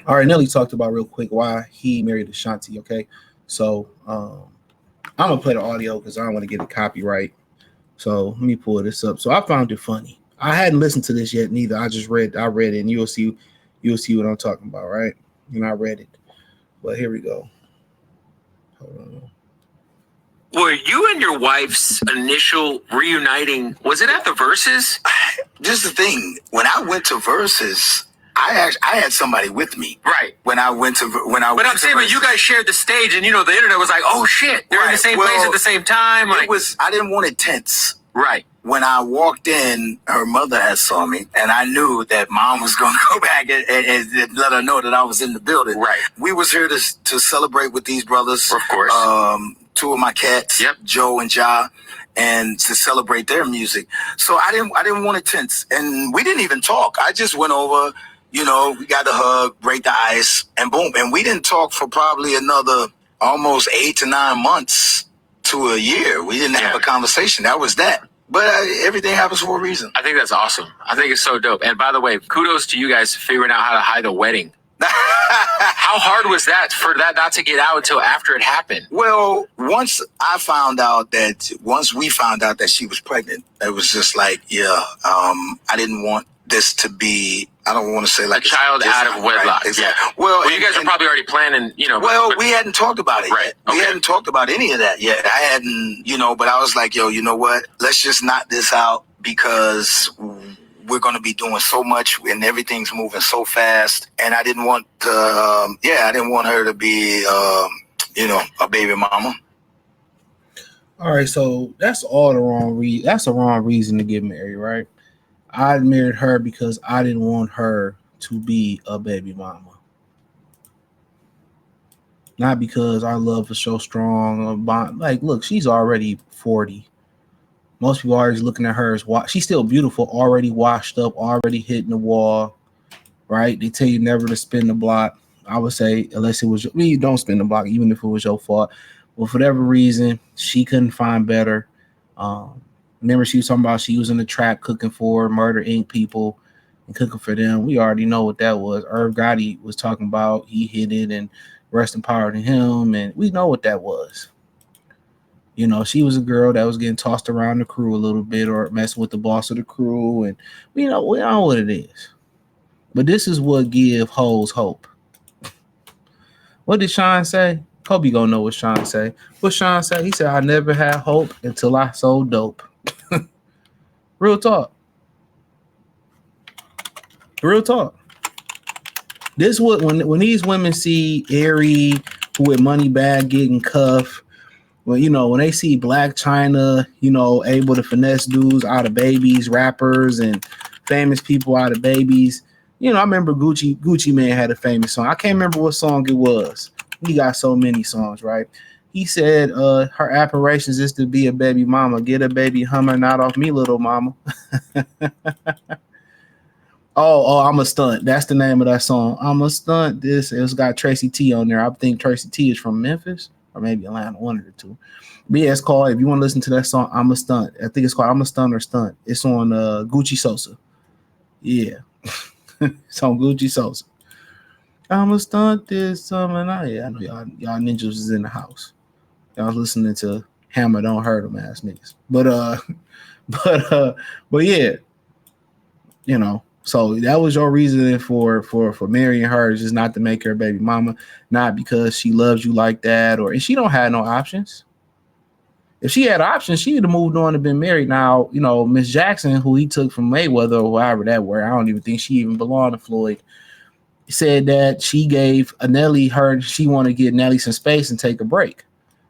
All right, Nelly talked about real quick why he married Ashanti. Okay, so I'm gonna play the audio because I don't want to get a copyright. So let me pull this up. So I found it funny. I hadn't listened to this yet neither. I read it, and you'll see what I'm talking about, right? And I read it. But here we go. Hold on. Were you and your wife's initial reuniting, was it at the Verses? This is the thing. When I went to Versus, I had somebody with me. Right. But I'm saying, but you guys shared the stage, and the internet was like, "Oh shit, they're in the same place at the same time." Like, I didn't want it tense. Right. When I walked in, her mother had saw me, and I knew that mom was going to go back and let her know that I was in the building. Right. We was here to celebrate with these brothers. Of course. Two of my cats, yep. Joe and Ja, and to celebrate their music. So I didn't want it tense, and we didn't even talk. I just went over. We got the hug, break the ice, and boom. And we didn't talk for probably another almost 8 to 9 months to a year. We didn't have a conversation. That was that. But everything happens for a reason. I think that's awesome. I think it's so dope. And by the way, kudos to you guys figuring out how to hide a wedding. How hard was that for that not to get out until after it happened? Well, once we found out that she was pregnant, it was just like, I didn't want this to be, I don't want to say like a child out of wedlock. Right, exactly. Yeah. Well, you guys are probably already planning, Well, we hadn't talked about it right. yet. We hadn't talked about any of that yet. I hadn't, but I was like, yo, you know what? Let's just knock this out because we're going to be doing so much and everything's moving so fast. And I didn't want her to be, a baby mama. All right, so that's all the wrong reason. That's the wrong reason to get married, right? I married her because I didn't want her to be a baby mama. Not because our love was so strong. Like, look, she's already 40. Most people are already looking at her as she's still beautiful, already washed up, already hitting the wall, right? They tell you never to spin the block. I would say, unless it was, you don't spin the block, even if it was your fault. Well, for whatever reason, she couldn't find better. Remember, she was talking about she was in the trap cooking for Murder Inc. people and cooking for them. We already know what that was. Irv Gotti was talking about he hit it and rest in power to him, and we know what that was. She was a girl that was getting tossed around the crew a little bit or messing with the boss of the crew, and we know what it is. But this is what give hoes hope. What did Sean say? Kobe gonna know what Sean say. What Sean say? He said, I never had hope until I sold dope. Real talk. Real talk. This what when these women see Ari with money bag getting cuffed, when they see Black China, able to finesse dudes out of babies, rappers and famous people out of babies. I remember Gucci Mane had a famous song. I can't remember what song it was. He got so many songs, right? He said her aspirations is to be a baby mama. Get a baby Hummer, not off me, little mama. Oh, I'm a stunt. That's the name of that song. I'm a stunt. It's got Tracy T on there. I think Tracy T is from Memphis or maybe Atlanta, one of the two. But yeah, it's called, if you want to listen to that song, I'm a stunt. I think it's called I'm a stunt or stunt. It's on Gucci Sosa. Yeah. It's on Gucci Sosa. I'm a stunt this summer night. I know y'all ninjas is in the house. Y'all was listening to Hammer Don't Hurt Them ass niggas. But yeah, so that was your reason for marrying her, just not to make her a baby mama, not because she loves you like that, and she don't have no options. If she had options, she would have moved on and been married. Now, Miss Jackson, who he took from Mayweather or however that were, I don't even think she even belonged to Floyd, said that she gave Nelly she wanted to give Nelly some space and take a break.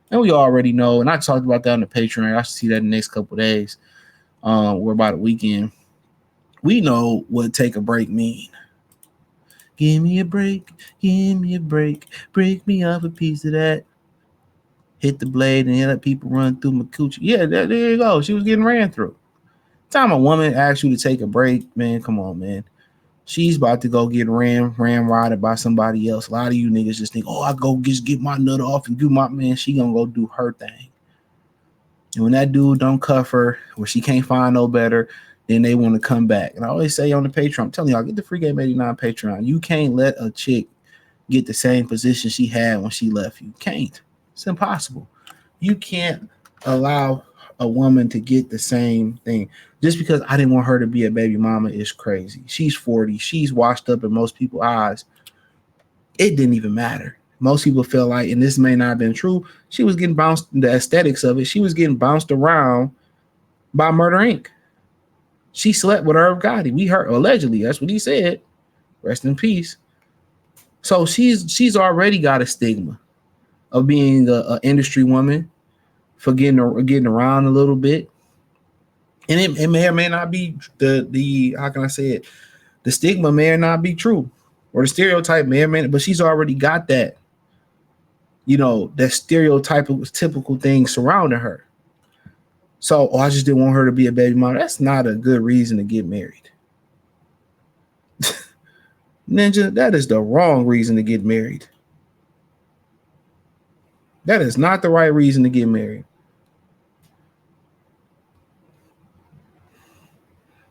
And we already know, and I talked about that on the Patreon. I should see that in the next couple of days. Or about a weekend. We know what take a break mean. Give me a break. Give me a break. Break me off a piece of that. Hit the blade and let people run through my coochie. Yeah, there you go. She was getting ran through. Time a woman asks you to take a break, man, come on, man. She's about to go get ramrodded by somebody else. A lot of you niggas just think, I go just get my nut off and do my man. She gonna go do her thing. And when that dude don't cuff her, or she can't find no better, then they want to come back. And I always say on the Patreon, I'm telling y'all, get the Free Game 89 Patreon. You can't let a chick get the same position she had when she left you. Can't. It's impossible. You can't allow a woman to get the same thing. Just because I didn't want her to be a baby mama is crazy. She's 40. She's washed up in most people's eyes. It didn't even matter. Most people feel like, and this may not have been true, she was getting bounced, the aesthetics of it, she was getting bounced around by Murder Inc. She slept with Irv Gotti. We heard, allegedly, that's what he said. Rest in peace. So she's already got a stigma of being a industry woman, for getting around a little bit. And it may or may not be the how can I say it? The stigma may or not be true. Or the stereotype may or may not, but she's already got that, that stereotype of typical thing surrounding her. So, I just didn't want her to be a baby mama. That's not a good reason to get married. Ninja, that is the wrong reason to get married. That is not the right reason to get married.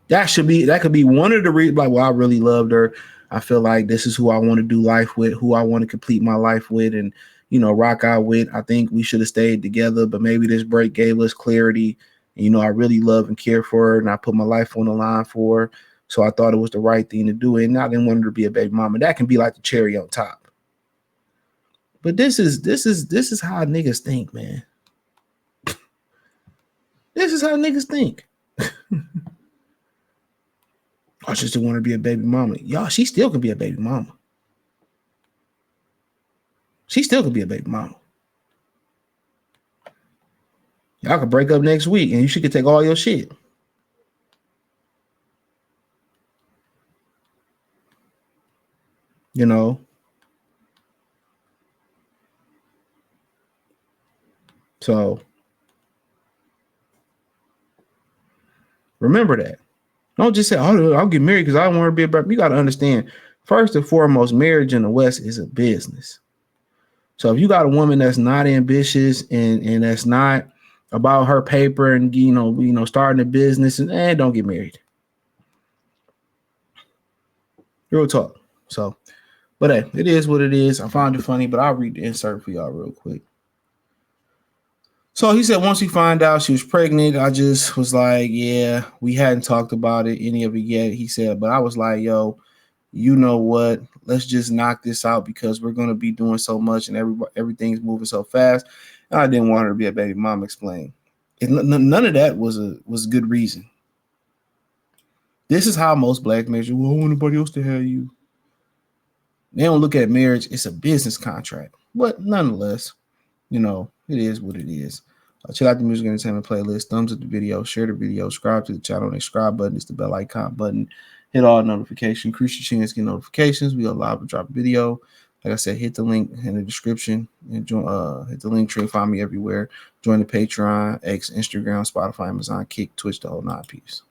That could be one of the reasons, like, well, I really loved her. I feel like this is who I want to do life with, who I want to complete my life with, and, rock out with. I think we should have stayed together, but maybe this break gave us clarity. And, I really love and care for her, and I put my life on the line for her. So I thought it was the right thing to do. And I didn't want her to be a baby mama. That can be like the cherry on top. But this is how niggas think, man. This is how niggas think. I just didn't want her to be a baby mama. Y'all, she still can be a baby mama. She still can be a baby mama. Y'all could break up next week and she could take all your shit. So remember that. Don't just say, oh, I'll get married because I don't want her to be a baby. You got to understand, first and foremost, marriage in the West is a business. So if you got a woman that's not ambitious and that's not about her paper and, starting a business, and don't get married. Real talk. So, but hey, it is what it is. I found it funny, but I'll read the insert for y'all real quick. So he said, once he found out she was pregnant, I just was like, yeah, we hadn't talked about it, any of it yet. He said, but I was like, yo, you know what? Let's just knock this out because we're going to be doing so much and everything's moving so fast. And I didn't want her to be a baby mom, explain. None of that was a good reason. This is how most black men, well, I want nobody else to have you. They don't look at marriage. It's a business contract. But nonetheless, it is what it is. Check out the music entertainment playlist. Thumbs up the video. Share the video. Subscribe to the channel. The subscribe button is the bell icon button. Hit all notifications. Increase your chance to get notifications. We are live to drop a video. Like I said, hit the link in the description and hit the link tree. Find me everywhere. Join the Patreon, X, Instagram, Spotify, Amazon, Kick, Twitch, the whole 9 piece.